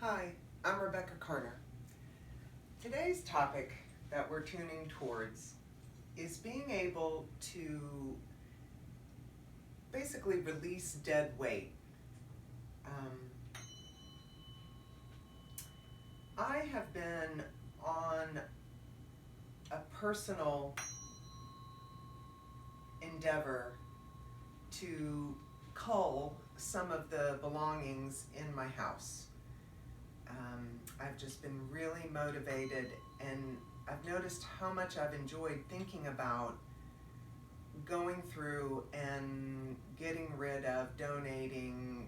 Hi, I'm Rebecca Carner. Today's topic that we're tuning towards is being able to basically release dead weight. I have been on a personal endeavor to cull some of the belongings in my house. I've just been really motivated, and I've noticed how much I've enjoyed thinking about going through and getting rid of, donating,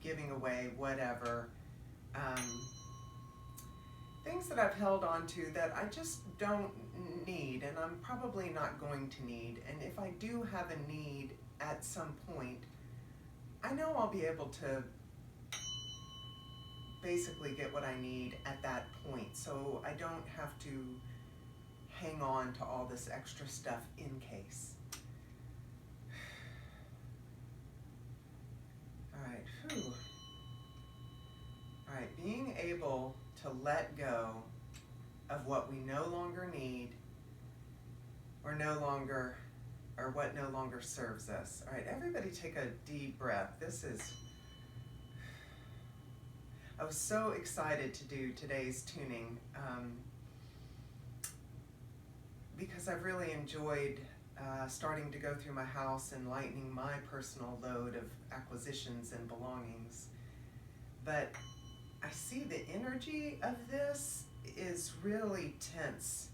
giving away, whatever, things that I've held on to that I just don't need, and I'm probably not going to need. And if I do have a need at some point, I know I'll be able to basically get what I need at that point, so I don't have to hang on to all this extra stuff in case. Alright, Alright, being able to let go of what we no longer need or what no longer serves us. Alright, everybody take a deep breath. I was so excited to do today's tuning because I've really enjoyed starting to go through my house and lightening my personal load of acquisitions and belongings. But I see the energy of this is really tense.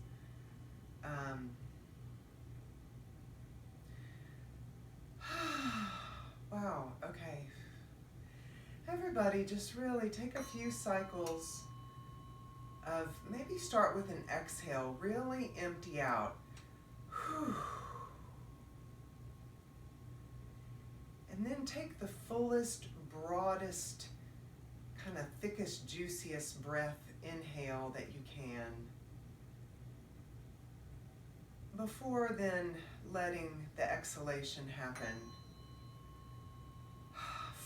Wow, okay. Everybody just really take a few cycles of, maybe start with an exhale, really empty out. And then take the fullest, broadest, kind of thickest, juiciest breath, inhale that you can, before then letting the exhalation happen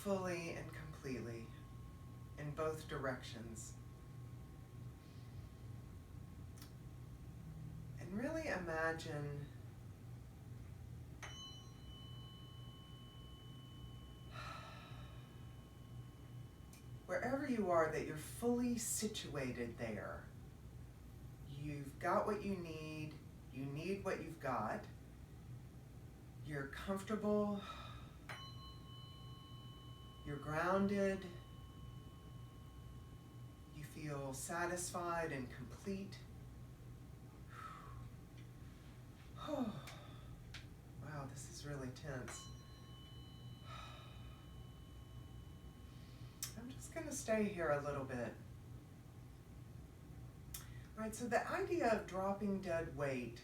fully and completely in both directions. And really imagine wherever you are that you're fully situated there. You've got what you need what you've got, you're comfortable, you're grounded, you feel satisfied and complete. Wow, this is really tense. I'm just going to stay here a little bit. All right, so the idea of dropping dead weight,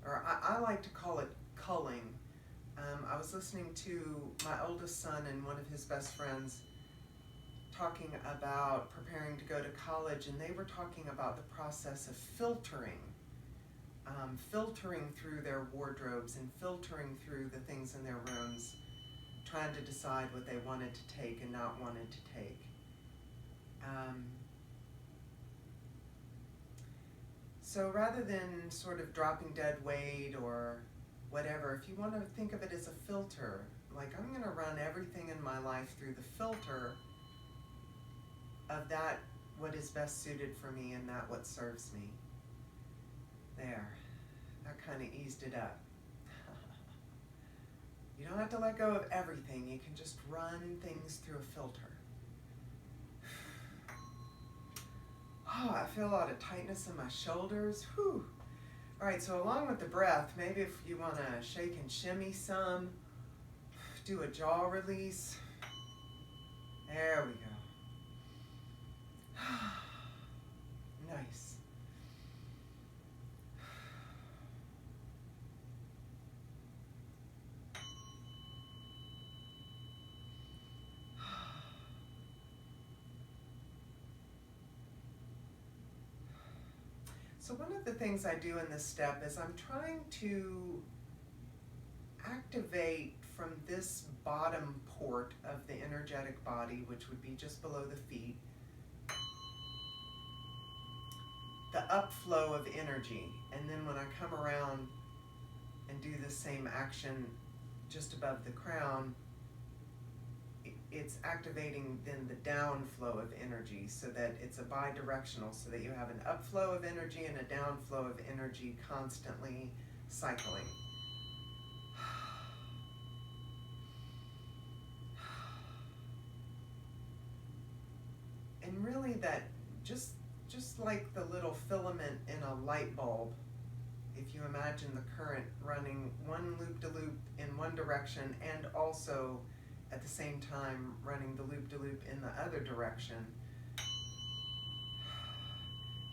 or I like to call it culling. I was listening to my oldest son and one of his best friends talking about preparing to go to college, and they were talking about the process of filtering through their wardrobes and filtering through the things in their rooms, trying to decide what they wanted to take and not wanted to take. So rather than sort of dropping dead weight or whatever, if you want to think of it as a filter, like I'm going to run everything in my life through the filter of that what is best suited for me and that what serves me. There, that kind of eased it up. You don't have to let go of everything, you can just run things through a filter. Oh, I feel a lot of tightness in my shoulders. Whew. All right, so along with the breath, maybe if you want to shake and shimmy some, do a jaw release. There we go. Nice. So one of the things I do in this step is I'm trying to activate from this bottom port of the energetic body, which would be just below the feet, the upflow of energy. And then when I come around and do the same action just above the crown, it's activating then the downflow of energy, so that it's a bidirectional, so that you have an upflow of energy and a downflow of energy constantly cycling. And really that just like the little filament in a light bulb, if you imagine the current running one loop-de-loop in one direction and also at the same time running the loop-de-loop in the other direction,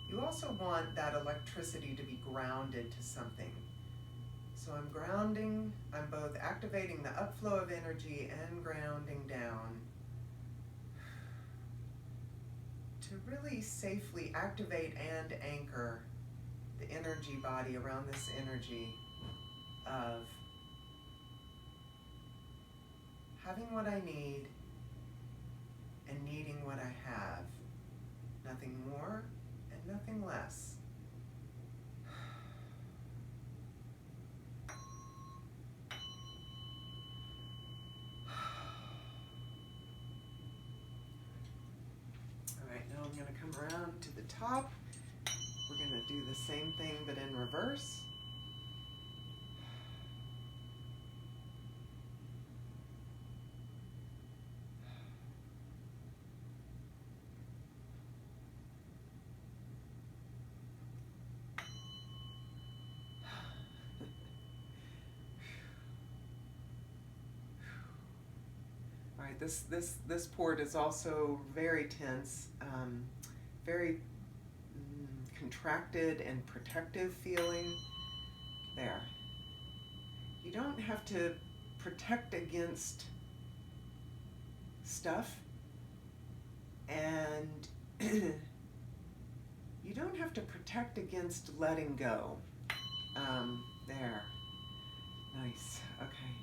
you also want that electricity to be grounded to something. So I'm grounding, I'm both activating the upflow of energy and grounding down to really safely activate and anchor the energy body around this energy of having what I need and needing what I have. Nothing more and nothing less. All right, now I'm going to come around to the top. We're going to do the same thing but in reverse. All right, this port is also very tense, very contracted and protective feeling. There. You don't have to protect against stuff, and you don't have to protect against letting go. There. Nice. Okay.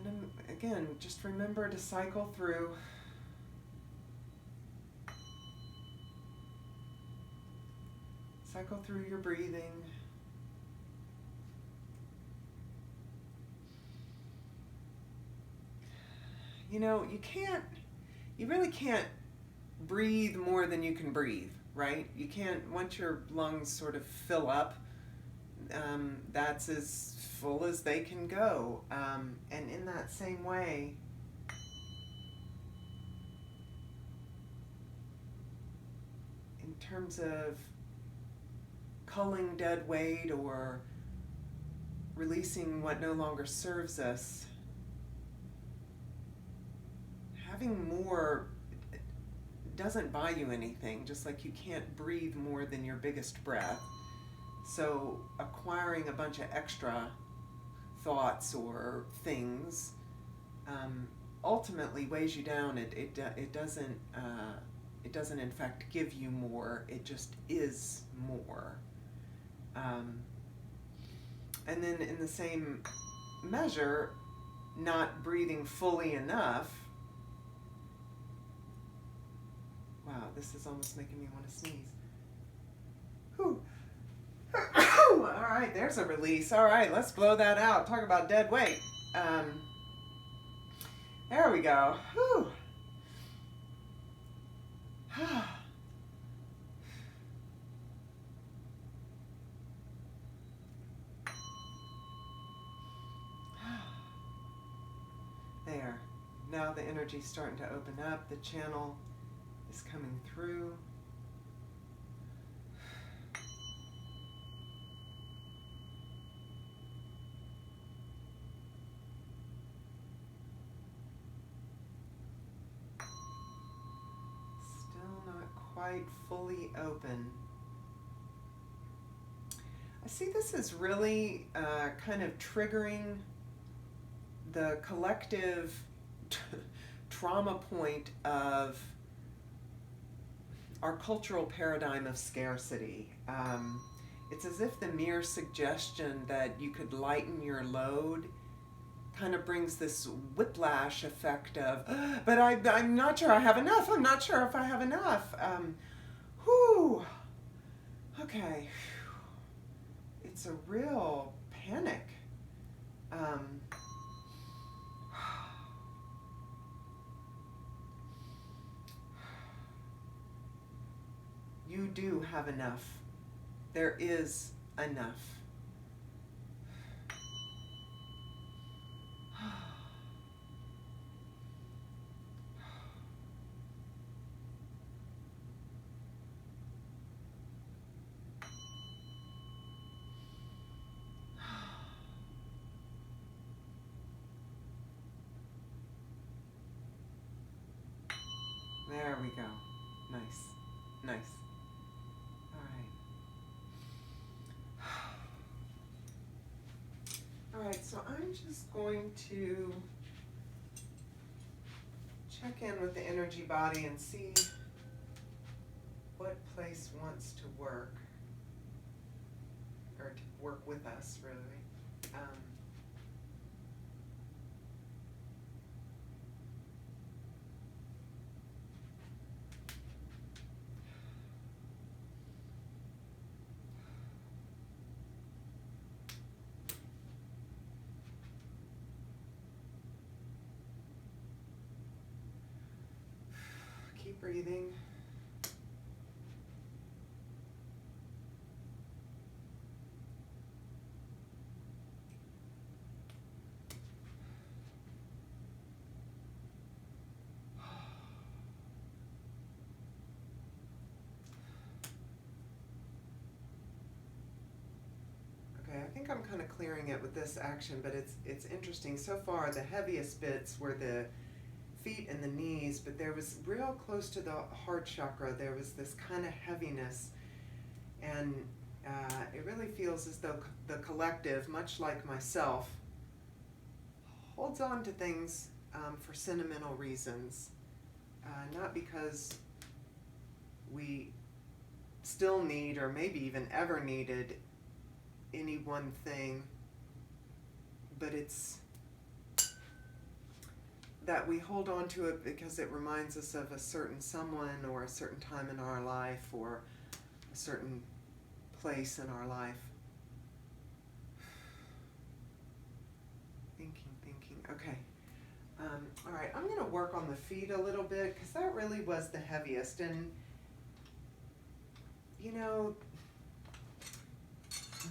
And again, just remember to cycle through. Cycle through your breathing. You know, you really can't breathe more than you can breathe, right? You can't, once your lungs sort of fill up, that's as full as they can go. And in that same way, in terms of culling dead weight or releasing what no longer serves us, having more doesn't buy you anything, just like you can't breathe more than your biggest breath. So acquiring a bunch of extra thoughts or things ultimately weighs you down. It doesn't in fact give you more, it just is more. And then in the same measure, not breathing fully enough. Wow, this is almost making me want to sneeze. Whew. All right, there's a release. All right, let's blow that out. Talk about dead weight. There we go. Whew. There. Now the energy's starting to open up. The channel is coming through. Still not quite fully open. I see this is really kind of triggering the collective trauma point of our cultural paradigm of scarcity. it's as if the mere suggestion that you could lighten your load kind of brings this whiplash effect of, but I'm not sure I have enough. I'm not sure if I have enough. Whew. Okay. It's a real panic. You do have enough. There is enough. There we go. Nice. Nice. All right. All right, so I'm just going to check in with the energy body and see what place wants to work, or to work with us, really. Keep breathing. Okay, I think I'm kind of clearing it with this action, but it's interesting. So far, the heaviest bits were the feet and the knees, but there was real close to the heart chakra, there was this kind of heaviness, and it really feels as though the collective, much like myself, holds on to things for sentimental reasons, not because we still need, or maybe even ever needed, any one thing, but it's that we hold on to it because it reminds us of a certain someone or a certain time in our life or a certain place in our life. Thinking. Okay. All right, I'm going to work on the feet a little bit because that really was the heaviest. And, you know,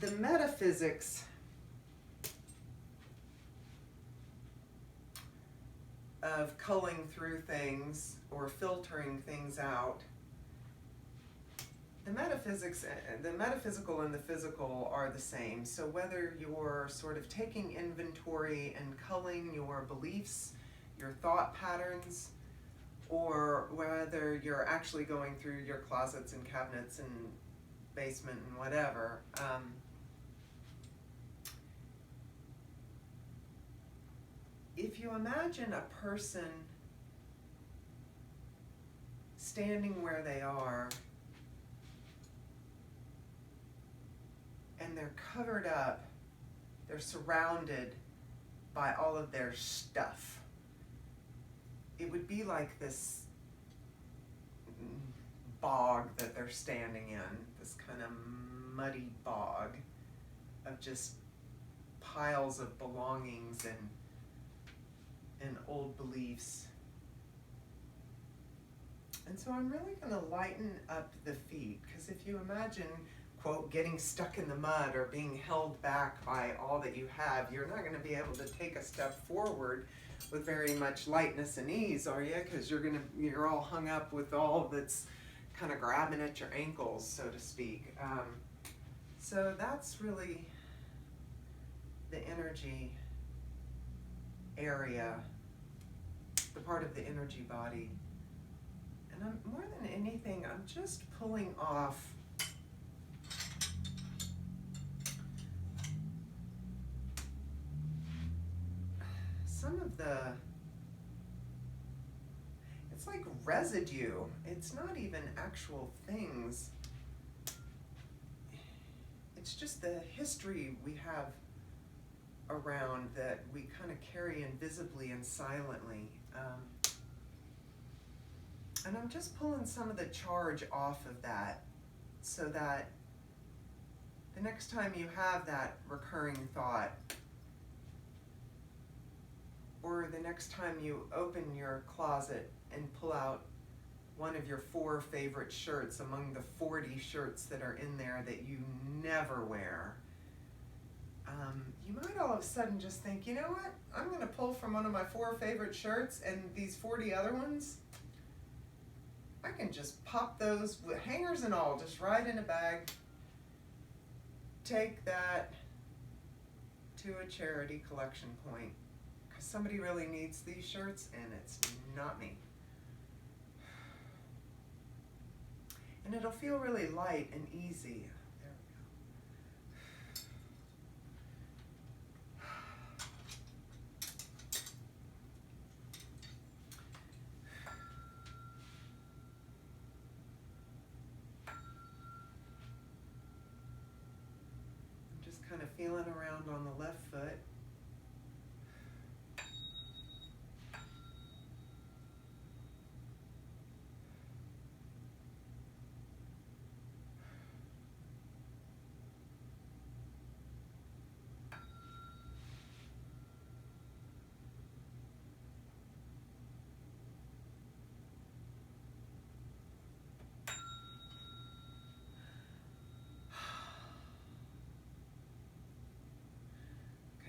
the metaphysics of culling through things or filtering things out, the metaphysical and the physical are the same. So whether you're sort of taking inventory and culling your beliefs, your thought patterns, or whether you're actually going through your closets and cabinets and basement and whatever, if you imagine a person standing where they are and they're covered up, they're surrounded by all of their stuff, it would be like this bog that they're standing in, this kind of muddy bog of just piles of belongings and old beliefs. And so I'm really going to lighten up the feet, because if you imagine, quote, getting stuck in the mud or being held back by all that you have, you're not going to be able to take a step forward with very much lightness and ease, are you? Because you're all hung up with all that's kind of grabbing at your ankles, so to speak. So that's really the energy area, the part of the energy body. And more than anything, I'm just pulling off some of the, it's like residue. It's not even actual things. it's just the history we have around that we kind of carry invisibly and silently. And I'm just pulling some of the charge off of that so that the next time you have that recurring thought, or the next time you open your closet and pull out one of your 4 favorite shirts among the 40 shirts that are in there that you never wear, you might all of a sudden just think, you know what, I'm going to pull from one of my 4 favorite shirts, and these 40 other ones, I can just pop those with hangers and all, just right in a bag, take that to a charity collection point, because somebody really needs these shirts and it's not me. And it'll feel really light and easy. There we go. I'm just kind of feeling around on the left foot.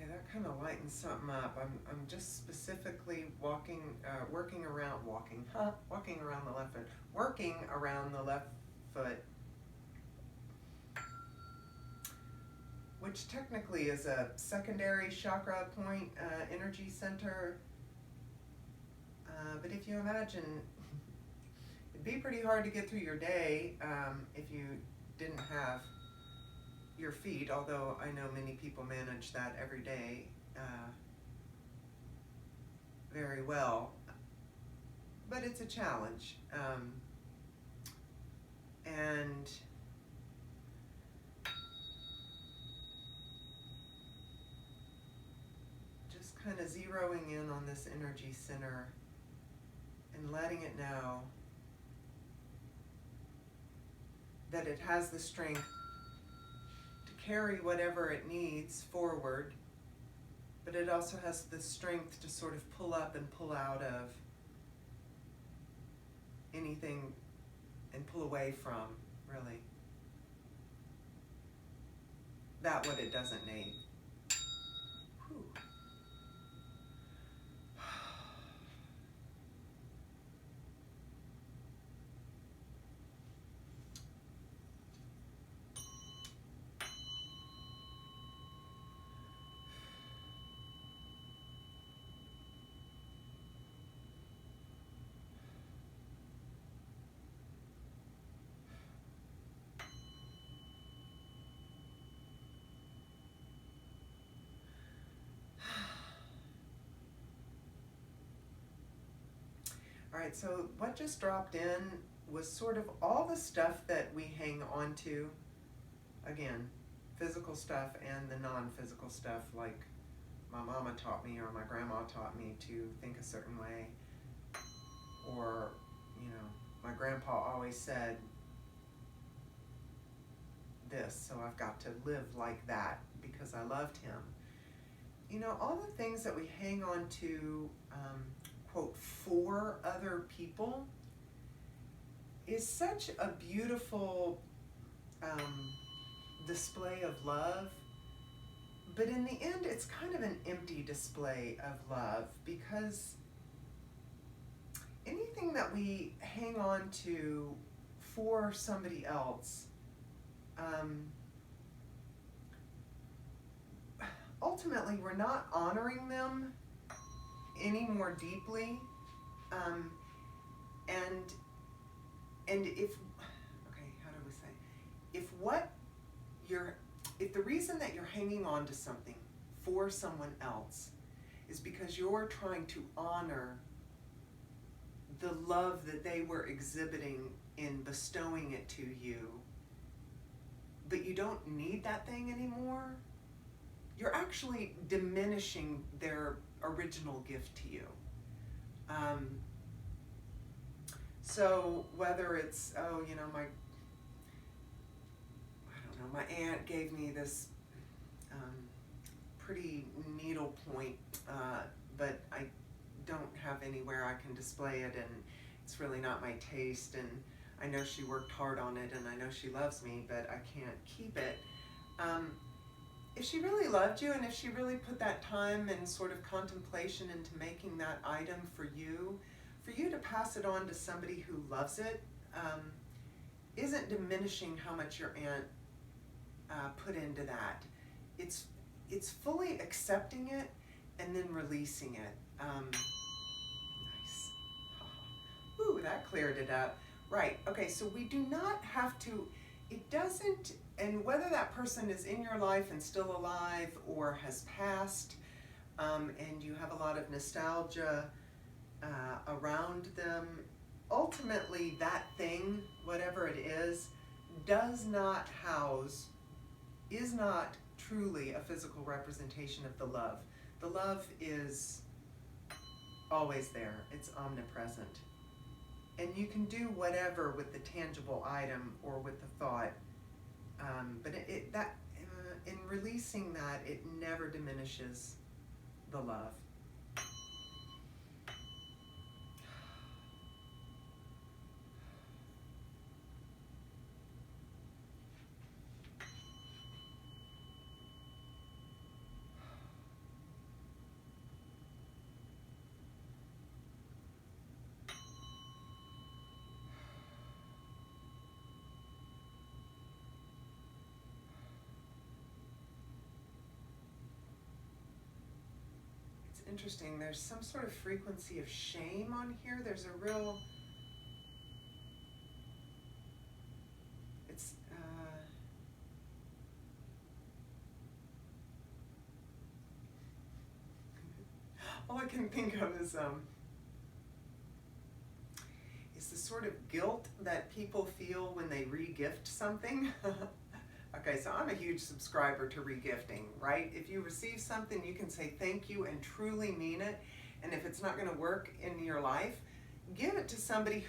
That kind of lightens something up. I'm just specifically working around the left foot, working around the left foot, which technically is a secondary chakra point, energy center. But if you imagine, it'd be pretty hard to get through your day if you didn't have your feet, although I know many people manage that every day very well, but it's a challenge. And just kind of zeroing in on this energy center and letting it know that it has the strength carry whatever it needs forward, but it also has the strength to sort of pull up and pull out of anything and pull away from, really, that what it doesn't need. Whew. All right, so what just dropped in was sort of all the stuff that we hang on to, again, physical stuff and the non-physical stuff, like my mama taught me or my grandma taught me to think a certain way, or, you know, my grandpa always said this, so I've got to live like that because I loved him. You know, all the things that we hang on to, quote, for other people is such a beautiful display of love, but in the end it's kind of an empty display of love, because anything that we hang on to for somebody else, ultimately we're not honoring them any more deeply, and if, okay, how do we say, if the reason that you're hanging on to something for someone else is because you're trying to honor the love that they were exhibiting in bestowing it to you, but you don't need that thing anymore, you're actually diminishing their original gift to you. So whether it's, oh, you know, my aunt gave me this pretty needlepoint, but I don't have anywhere I can display it, and it's really not my taste, and I know she worked hard on it, and I know she loves me, but I can't keep it. If she really loved you, and if she really put that time and sort of contemplation into making that item for you to pass it on to somebody who loves it, isn't diminishing how much your aunt put into that. It's fully accepting it and then releasing it. Nice. Ooh, that cleared it up. Right, okay, so we do not have to, it doesn't, and whether that person is in your life and still alive or has passed, and you have a lot of nostalgia around them, ultimately that thing, whatever it is not house, is not truly a physical representation of the love. The love is always there. It's omnipresent. And you can do whatever with the tangible item or with the thought, but in releasing that, it never diminishes the love. Interesting, there's some sort of frequency of shame on here. There's a real, it's all I can think of is the sort of guilt that people feel when they re-gift something. Okay, so I'm a huge subscriber to regifting, right? If you receive something, you can say thank you and truly mean it. And if it's not going to work in your life, give it to somebody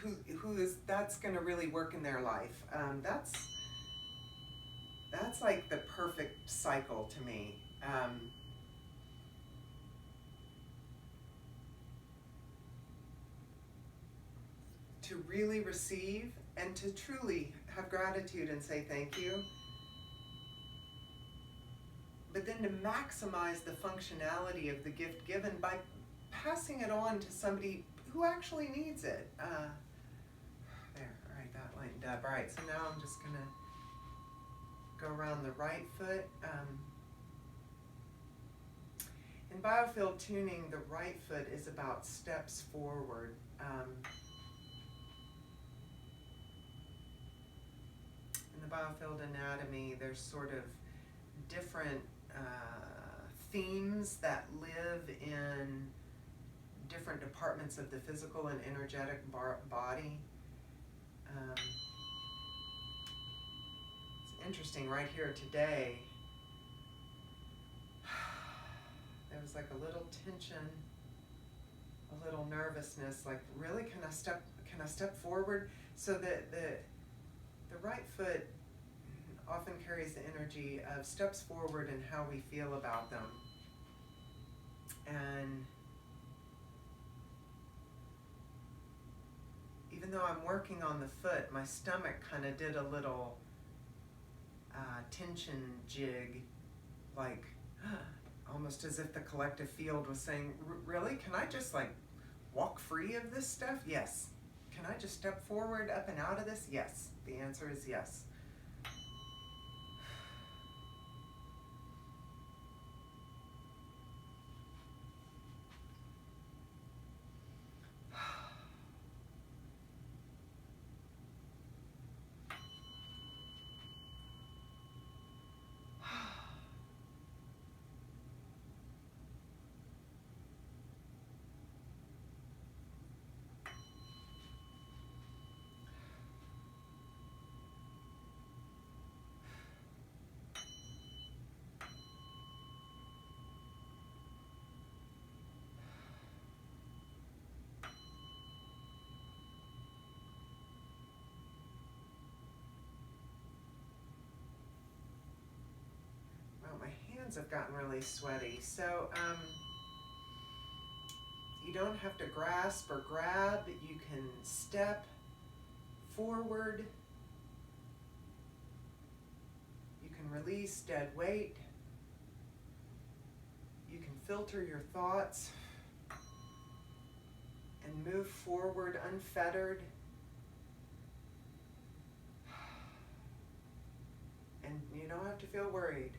that's going to really work in their life. That's like the perfect cycle to me. To really receive and to truly have gratitude and say thank you. But then to maximize the functionality of the gift given by passing it on to somebody who actually needs it. There, all right, that lightened up. All right, so now I'm just gonna go around the right foot. In biofield tuning, the right foot is about steps forward. In the biofield anatomy, there's sort of different themes that live in different departments of the physical and energetic body. It's interesting, right here today, there was like a little tension, a little nervousness, like really, can I step forward? So that the right foot often carries the energy of steps forward and how we feel about them. And even though I'm working on the foot, my stomach kind of did a little tension jig, like almost as if the collective field was saying, really? Can I just like walk free of this stuff? Yes. Can I just step forward, up and out of this? Yes. The answer is yes. hands have gotten really sweaty. So you don't have to grasp or grab. You can step forward. You can release dead weight. You can filter your thoughts and move forward unfettered. And you don't have to feel worried.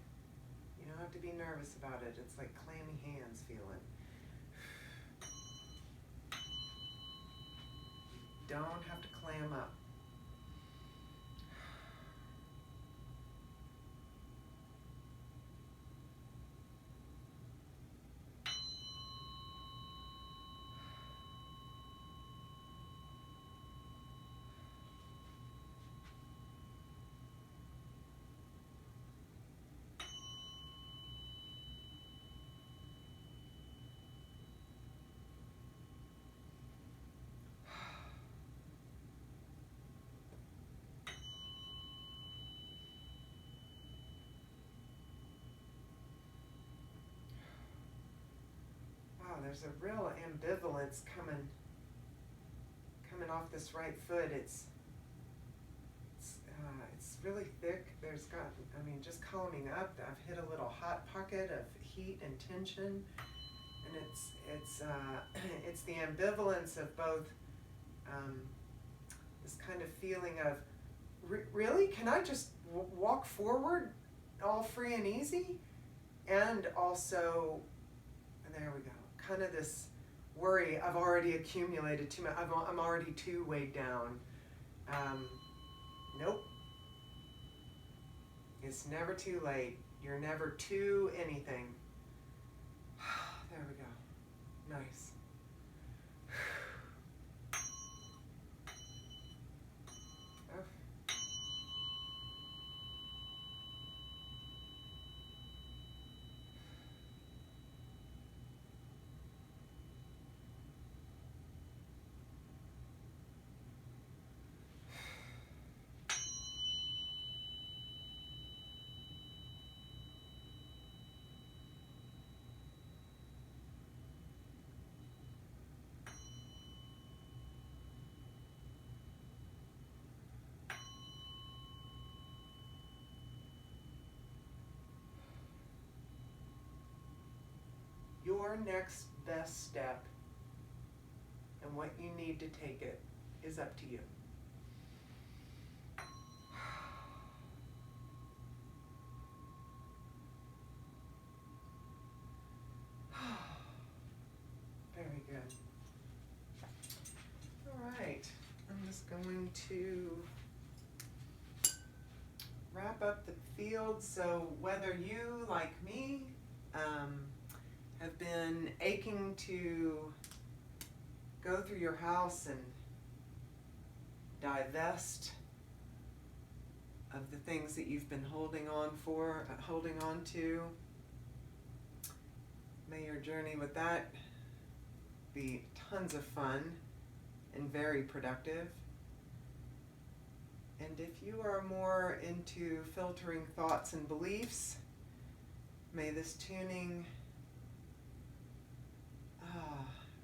You don't have to be nervous about it. It's like clammy hands feeling. You don't have to clam up. Wow, there's a real ambivalence coming off this right foot. It's really thick. There's got, I mean, just calming up. I've hit a little hot pocket of heat and tension, and it's the ambivalence of both this kind of feeling of really, can I just walk forward all free and easy, and also, and there we go, kind of this worry, I've already accumulated too much, I'm already too weighed down. Nope. It's never too late. You're never too anything. There we go. Nice. Oh. Your next best step and what you need to take it is up to you. Very good. All right, I'm just going to wrap up the field. So whether you, like me, have been aching to go through your house and divest of the things that you've been holding on to, may your journey with that be tons of fun and very productive. And if you are more into filtering thoughts and beliefs, may this tuning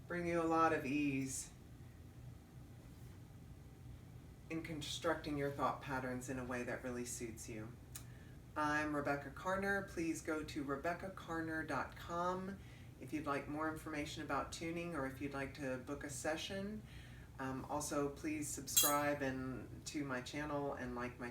bring you a lot of ease in constructing your thought patterns in a way that really suits you. I'm Rebecca Carner. Please go to rebeccacarner.com if you'd like more information about tuning or if you'd like to book a session. Also, please subscribe to my channel and like my